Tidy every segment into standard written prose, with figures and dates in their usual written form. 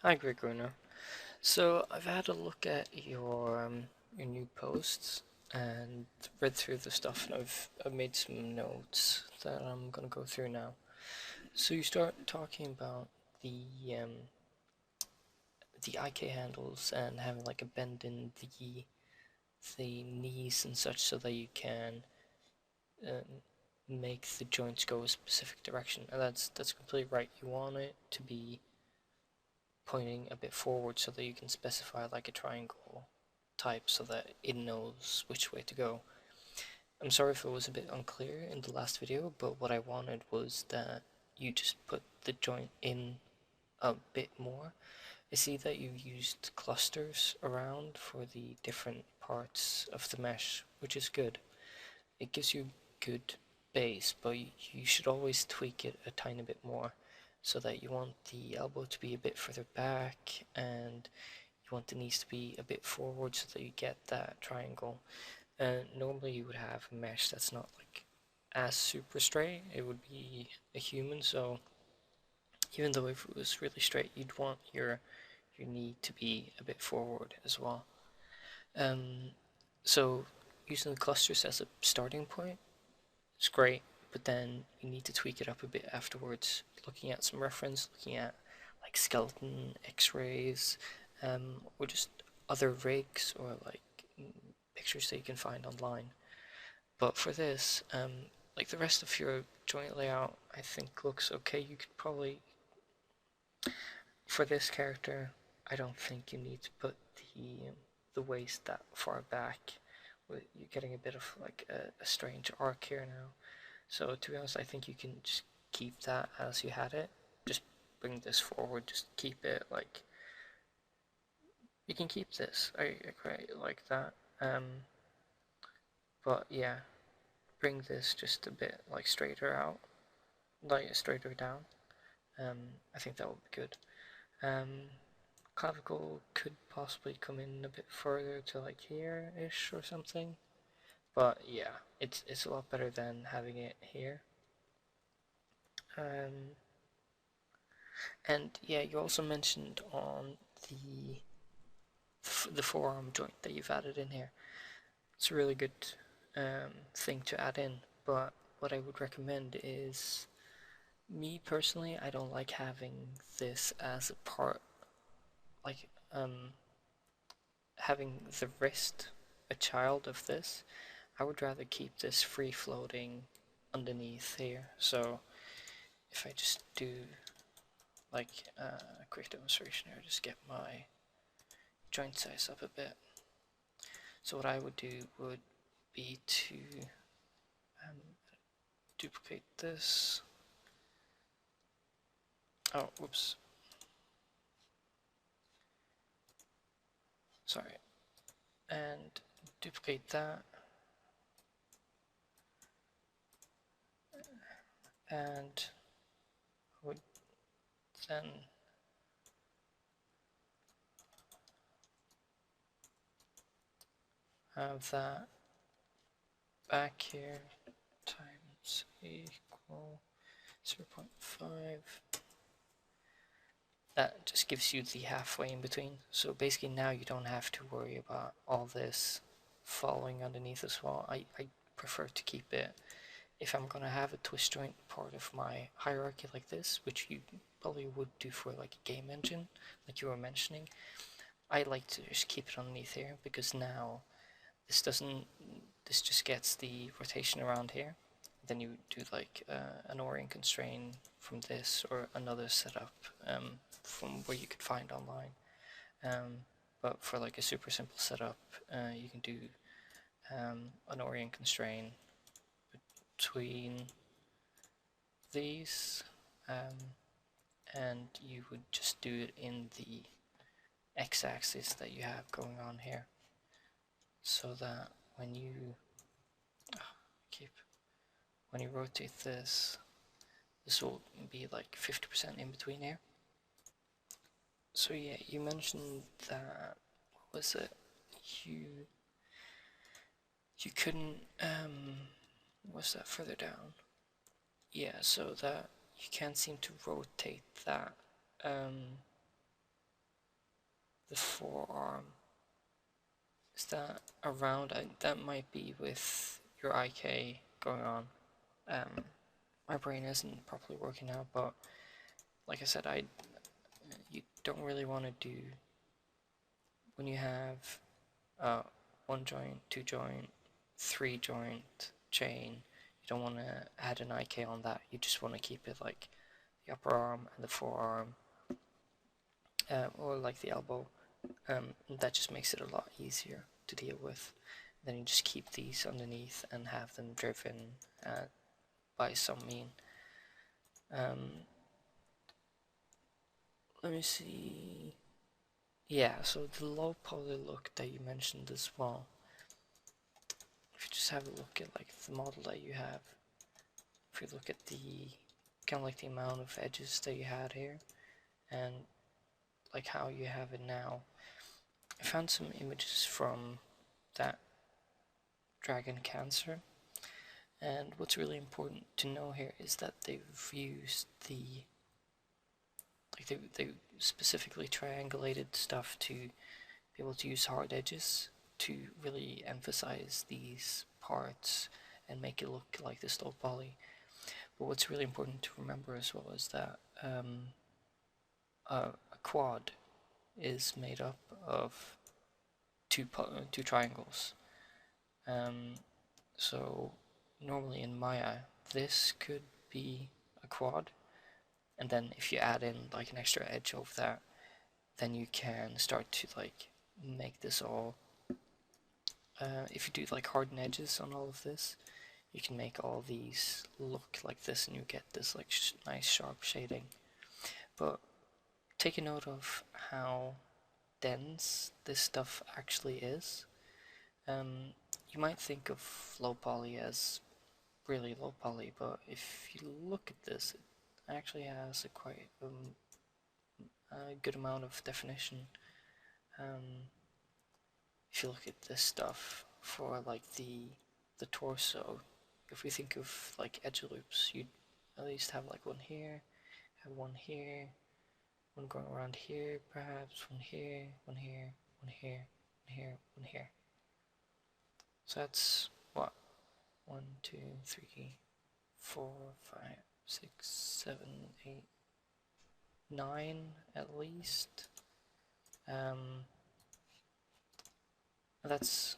Hi, greekgooner. So I've had a look at your new posts and read through the stuff, and I've made some notes that I'm gonna go through now. So you start talking about the um, the IK handles and having like a bend in the knees and such, so that you can um, make the joints go a specific direction, and that's completely right. You want it to be pointing a bit forward so that you can specify like a triangle type so that it knows which way to go. I'm sorry if it was a bit unclear in the last video, but what I wanted was that you just put the joint in a bit more. I see that you used clusters around for the different parts of the mesh, which is good. It gives you good base, but you should always tweak it a tiny bit more, so that you want the elbow to be a bit further back and you want the knees to be a bit forward so that you get that triangle. Normally you would have a mesh that's not like as super straight. It would be a human, so even though if it was really straight, you'd want your knee to be a bit forward as well. Um, so using the clusters as a starting point, it's great, but then you need to tweak it up a bit afterwards. Looking at some reference, looking at like skeleton X-rays, or just other rigs or like pictures that you can find online. But for this, like the rest of your joint layout, I think looks okay. You could probably, for this character, I don't think you need to put the waist that far back. You're getting a bit of like a strange arc here now. So to be honest, I think you can just keep that as you had it. Just bring this forward. Just keep it like you can keep this. I quite like that. But yeah, bring this just a bit like straighter out, like straighter down. I think that would be good. Um, Clavicle could possibly come in a bit further to like here-ish or something. But yeah, it's a lot better than having it here. Um, and yeah, you also mentioned on the the forearm joint that you've added in here. It's a really good thing to add in, but what I would recommend is, me personally, I don't like having this as a part, like having the wrist a child of this. I would rather keep this free floating underneath here. So if I just do like a quick demonstration here, just get my joint size up a bit. So what I would do would be to um, duplicate this. Oh, whoops. Sorry. And duplicate that. And would then have that back here times equal 0.5. That just gives you the halfway in between. So basically now you don't have to worry about all this following underneath as well. I prefer to keep it, if I'm gonna have a twist joint part of my hierarchy like this, which you probably would do for like a game engine, like you were mentioning, I like to just keep it underneath here, because now this doesn't, this just gets the rotation around here. Then you do like an orient constraint from this or another setup from where you could find online. But for like a super simple setup, you can do an orient constraint between these, and you would just do it in the x-axis that you have going on here, so that when you keep when you rotate this, this will be like 50% in between here. So yeah, you mentioned that, what was it? You you couldn't what's that further down? Yeah, so that you can't seem to rotate that the forearm. Is that around? That might be with your IK going on. My brain isn't properly working out, but like I said, you don't really want to do when you have one joint, two joint, three joint chain. You don't want to add an IK on that. You just want to keep it like the upper arm and the forearm, or like the elbow. That just makes it a lot easier to deal with. Then you just keep these underneath and have them driven by some mean. Let me see. Yeah, so the low poly look that you mentioned as well. If you just have a look at like the model that you have, if you look at the kind of like the amount of edges that you had here, and like how you have it now, I found some images from that Dragon Cancer, and what's really important to know here is that they've used the they specifically triangulated stuff to be able to use hard edges to really emphasize these parts and make it look like this low poly. But what's really important to remember as well is that a quad is made up of two triangles. So normally in Maya, this could be a quad, and then if you add in like an extra edge over that, then you can start to like make this all. If you do like hardened edges on all of this, you can make all these look like this, and you get this like nice sharp shading. But take a note of how dense this stuff actually is. You might think of low poly as really low poly, but if you look at this, it actually has a quite a good amount of definition. If you look at this stuff for like the torso, if we think of like edge loops, you'd at least have like one here, have one here, one going around here, perhaps one here, one here, one here, one here, one here. So that's what? 1, 2, 3, 4, 5, 6, 7, 8, 9 at least. That's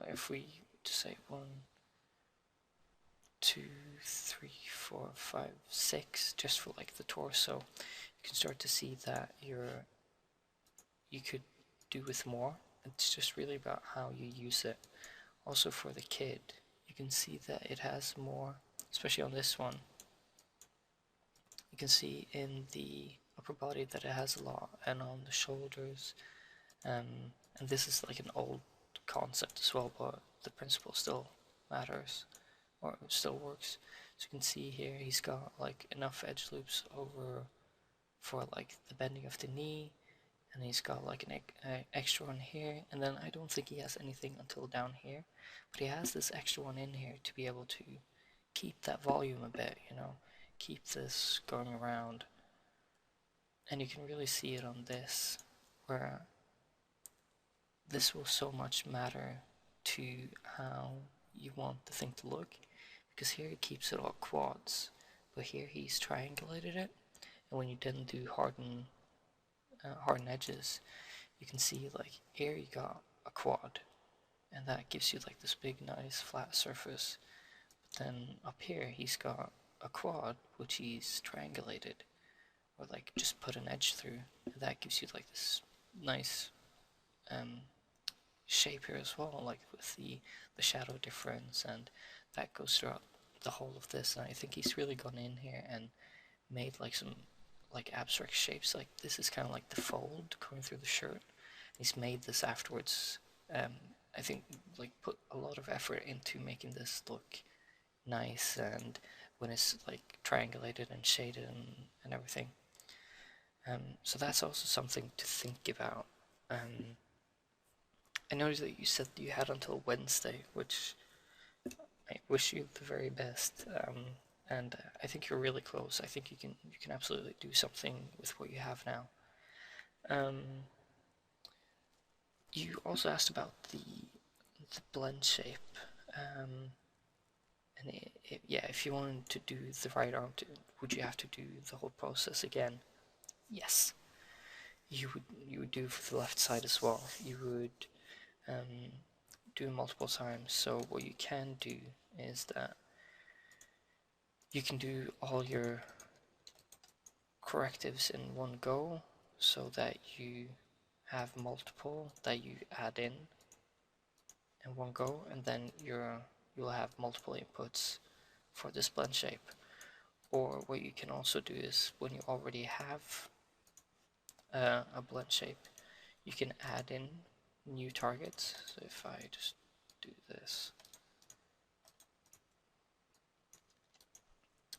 if we just say 1, 2, 3, 4, 5, 6, just for like the torso, you can start to see that you could do with more. It's just really about how you use it. Also for the kid, you can see that it has more, especially on this one. You can see in the upper body that it has a lot, and on the shoulders, and this is like an old concept as well, but the principle still matters, or still works. So you can see here he's got like enough edge loops over for like the bending of the knee, and he's got like an extra one here, and then I don't think he has anything until down here, but he has this extra one in here to be able to keep that volume a bit, you know, keep this going around. And you can really see it on this, where this will so much matter to how you want the thing to look, because here it keeps it all quads, but here he's triangulated it, and when you then do hardened edges, you can see like here you got a quad, and that gives you like this big nice flat surface. But then up here he's got a quad which he's triangulated, or like just put an edge through, and that gives you like this nice shape here as well, like with the shadow difference, and that goes throughout the whole of this. And I think he's really gone in here and made like some like abstract shapes. Like this is kind of like the fold going through the shirt. He's made this afterwards. I think like put a lot of effort into making this look nice, and when it's like triangulated and shaded and everything. So that's also something to think about. I noticed that you said you had until Wednesday, which I wish you the very best. And I think you're really close. I think you can absolutely do something with what you have now. Um, you also asked about the blend shape. And yeah, if you wanted to do the right arm, would you have to do the whole process again? Yes, you would do for the left side as well. You would do multiple times. So what you can do is that you can do all your correctives in one go, so that you have multiple that you add in one go, and then you'll have multiple inputs for this blend shape. Or what you can also do is, when you already have a blend shape, you can add in new targets. So if I just do this,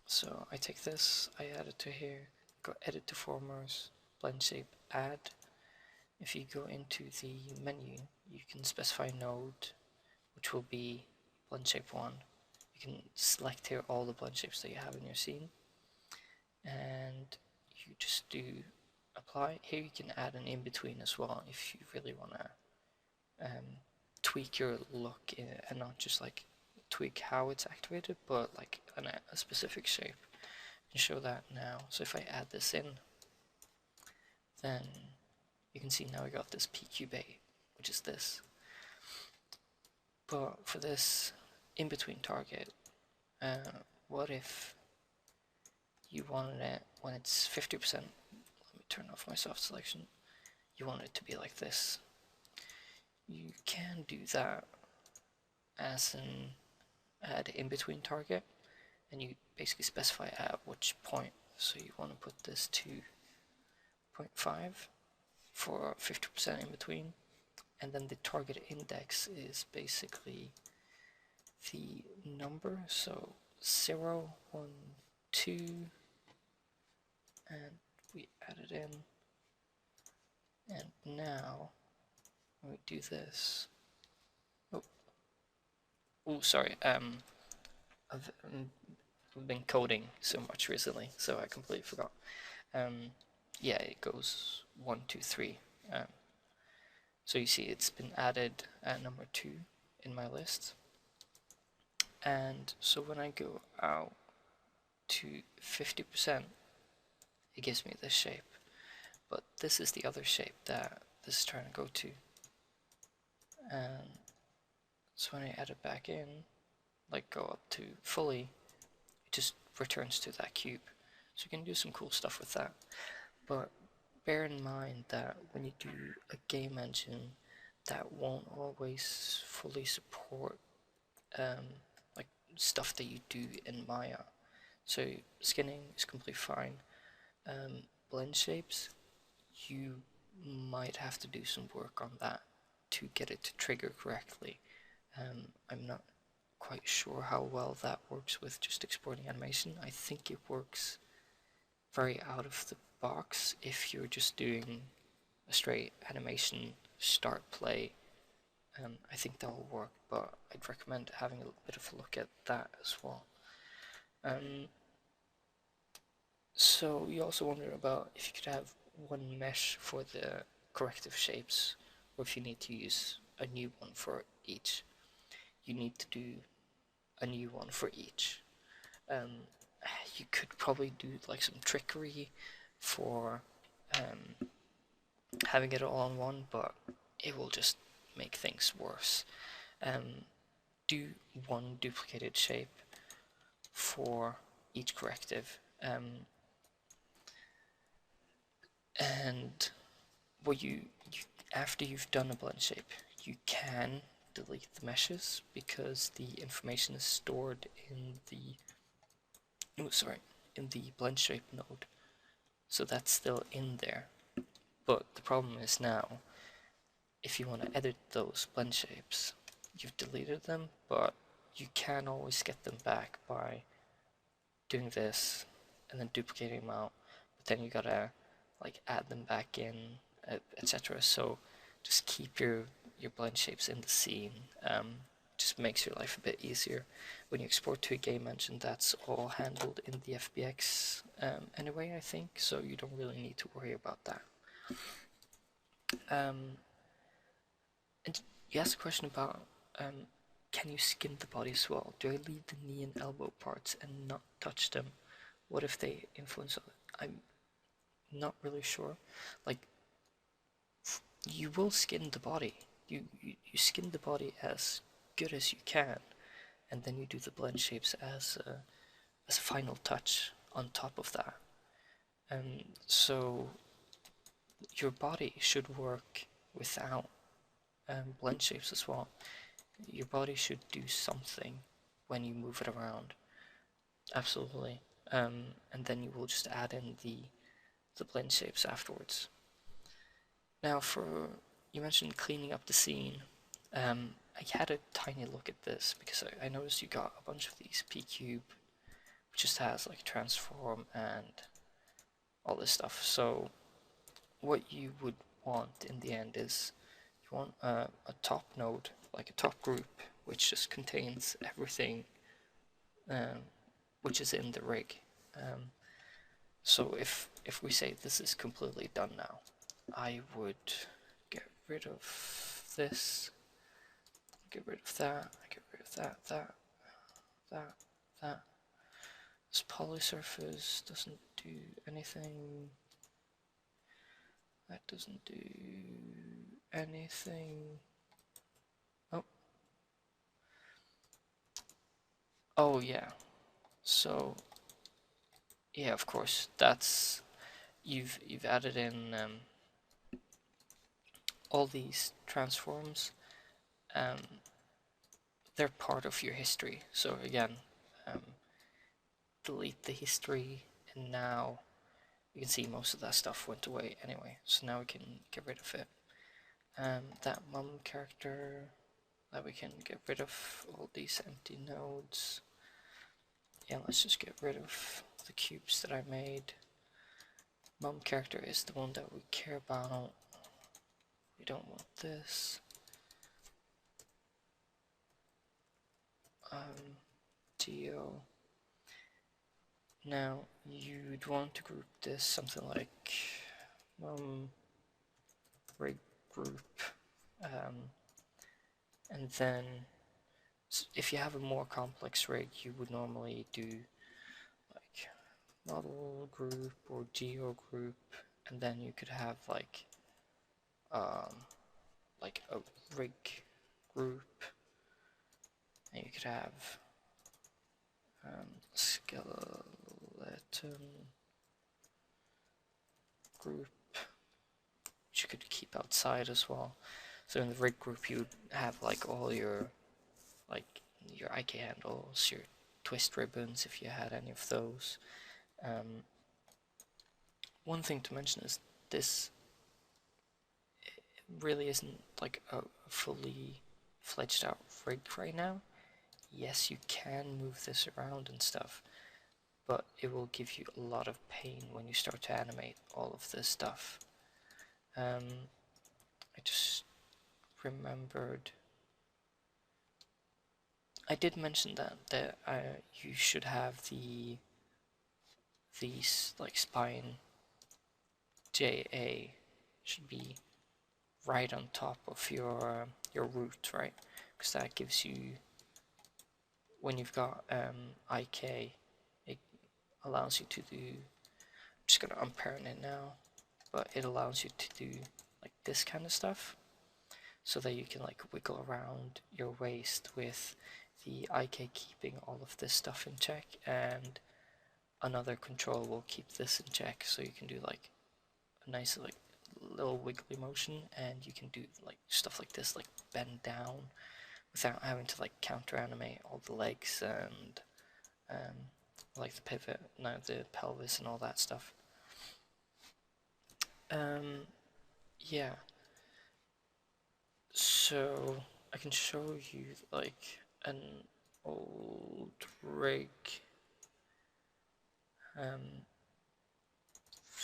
so I take this, I add it to here, go edit to formers, blend shape, add. If you go into the menu, you can specify node, which will be blend shape 1. You can select here all the blend shapes that you have in your scene, and you just do apply. Here you can add an in-between as well if you really want to tweak your look and not just like tweak how it's activated, but like a specific shape. I can show that now. So if I add this in, then you can see now we got this PQBait, which is this. But for this in-between target, what if you wanted it when it's 50%? Let me turn off my soft selection. You want it to be like this. You can do that as an add in-between target, and you basically specify at which point. So you want to put this to 0.5 for 50% in between, and then the target index is basically the number, so 0, 1, 2, and we add it in. And now when we do this, oh sorry, I've been coding so much recently, so I completely forgot. Yeah, it goes 1, 2, 3. So you see it's been added at number 2 in my list. And so when I go out to 50%, it gives me this shape. But this is the other shape that this is trying to go to. And so when I add it back in, like go up to fully, it just returns to that cube. So you can do some cool stuff with that. But bear in mind that when you do a game engine, that won't always fully support like stuff that you do in Maya. So skinning is completely fine. Blend shapes, you might have to do some work on that to get it to trigger correctly. I'm not quite sure how well that works with just exporting animation. I think it works very out of the box if you're just doing a straight animation start play. I think that will work, but I'd recommend having a bit of a look at that as well. So you also wonder about if you could have one mesh for the corrective shapes, or if you need to use a new one for each. You need to do a new one for each. You could probably do like some trickery for having it all in one, but it will just make things worse. Do one duplicated shape for each corrective, and what you after you've done a blend shape, you can delete the meshes because the information is stored in the in the blend shape node, so that's still in there. But the problem is now, if you want to edit those blend shapes, you've deleted them, but you can always get them back by doing this and then duplicating them out, but then you gotta like add them back in, etc. So just keep your blend shapes in the scene. Just makes your life a bit easier. When you export to a game engine, that's all handled in the FBX anyway, I think, so you don't really need to worry about that. And you asked a question about can you skin the body as well? Do I leave the knee and elbow parts and not touch them? What if they influence other? I'm not really sure. Like, you will skin the body. You skin the body as good as you can, and then you do the blend shapes as a final touch on top of that. And so your body should work without blend shapes as well. Your body should do something when you move it around. Absolutely. And then you will just add in the blend shapes afterwards. Now you mentioned cleaning up the scene. I had a tiny look at this because I noticed you got a bunch of these P-Cube, which just has like transform and all this stuff. So what you would want in the end is you want a top node, like a top group, which just contains everything which is in the rig. So if we say this is completely done now, I would get rid of this, get rid of that, get rid of that. This poly surface doesn't do anything. That doesn't do anything. Oh. Oh yeah. So yeah, of course, that's you've added in all these transforms. They're part of your history. So again, delete the history, and now you can see most of that stuff went away anyway. So now we can get rid of it. That mum character, that we can get rid of all these empty nodes. Yeah, let's just get rid of the cubes that I made. Mum character is the one that we care about. We don't want this. Geo. Now you'd want to group this something like rig group, and then if you have a more complex rig, you would normally do like model group or geo group, and then you could have like a rig group, and you could have skeleton group, which you could keep outside as well. So in the rig group, you would have like all your IK handles, your twist ribbons if you had any of those. One thing to mention is this really isn't like a fully fledged out rig right now. Yes, you can move this around and stuff, but it will give you a lot of pain when you start to animate all of this stuff. I just remembered I did mention that you should have these like spine JA should be right on top of your root, right? Because that gives you, when you've got IK, it allows you to do, I'm just gonna unparent it now, but it allows you to do like this kind of stuff, so that you can like wiggle around your waist with the IK keeping all of this stuff in check, and another control will keep this in check, so you can do like a nice like little wiggly motion, and you can do like stuff like this, like bend down without having to like counter animate all the legs and like the pivot, now the pelvis and all that stuff. Yeah, so I can show you like an old rig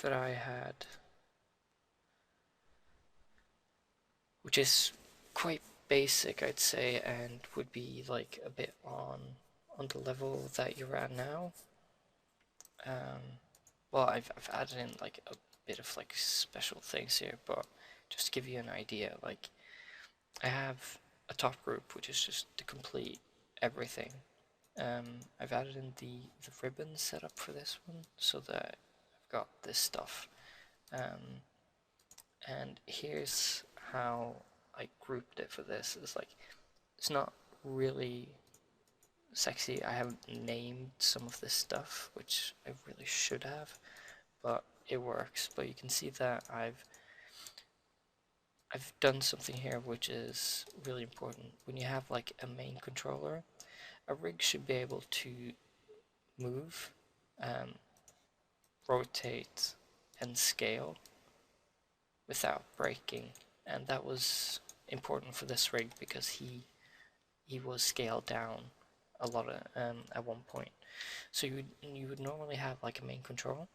that I had, which is quite basic, I'd say, and would be like a bit on the level that you're at now. Well, I've added in like a bit of like special things here, but just to give you an idea, like I have a top group which is just to complete everything. I've added in the ribbon setup for this one so that I've got this stuff. And here's how I grouped it for this. It's like, it's not really sexy. I haven't named some of this stuff, which I really should have, but it works. But you can see that I've done something here which is really important. When you have like a main controller, a rig should be able to move, rotate, and scale without breaking. And that was important for this rig because he was scaled down a lot at one point. So you would normally have like a main control.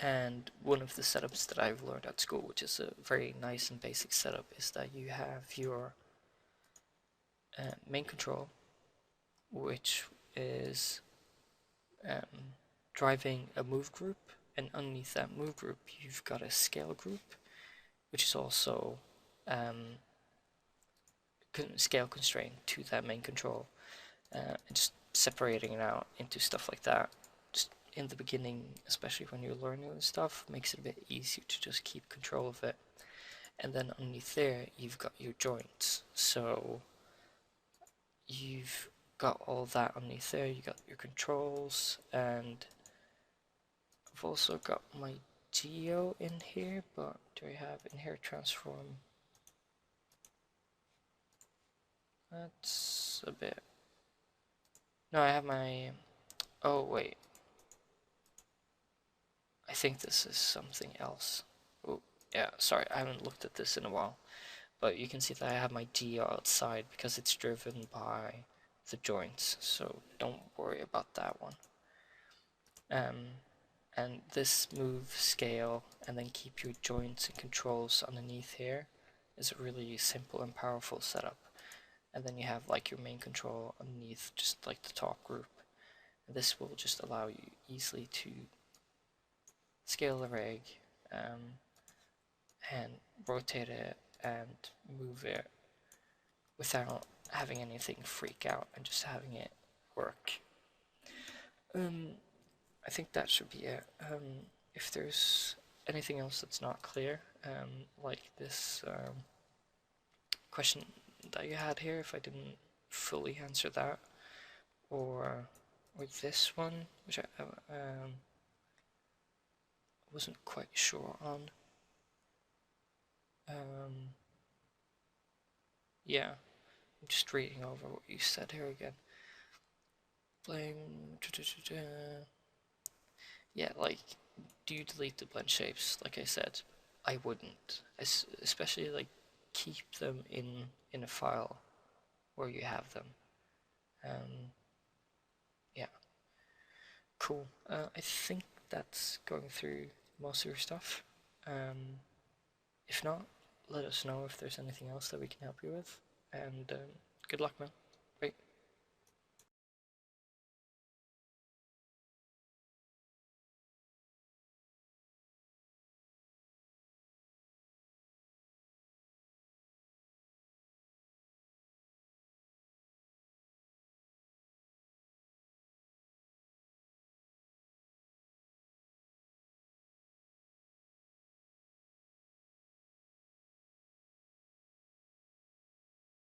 And one of the setups that I've learned at school, which is a very nice and basic setup, is that you have your main control, which is driving a move group, and underneath that move group you've got a scale group, which is also scale constrained to that main control, and just separating it out into stuff like that. Just in the beginning, especially when you're learning this stuff, makes it a bit easier to just keep control of it. And then underneath there you've got your joints, so you've got all that underneath there. You got your controls, and I've also got my geo in here, but do I have inherit transform? That's a bit... No, I have my... Oh wait, I think this is something else. Oh yeah, sorry, I haven't looked at this in a while. But you can see that I have my geo outside because it's driven by the joints, so don't worry about that one. And this move, scale, and then keep your joints and controls underneath here is a really simple and powerful setup. And then you have like your main control underneath, just like the top group. And this will just allow you easily to scale the rig, and rotate it and move it without having anything freak out, and just having it work. I think that should be it. If there's anything else that's not clear, like this question that you had here, if I didn't fully answer that, or this one, which I wasn't quite sure on. Yeah, I'm just reading over what you said here again. Blame. Yeah, like, do you delete the blend shapes? Like I said, I wouldn't. Especially like keep them in a file where you have them. Yeah, cool. I think that's going through most of your stuff. If not, let us know if there's anything else that we can help you with. And good luck, man.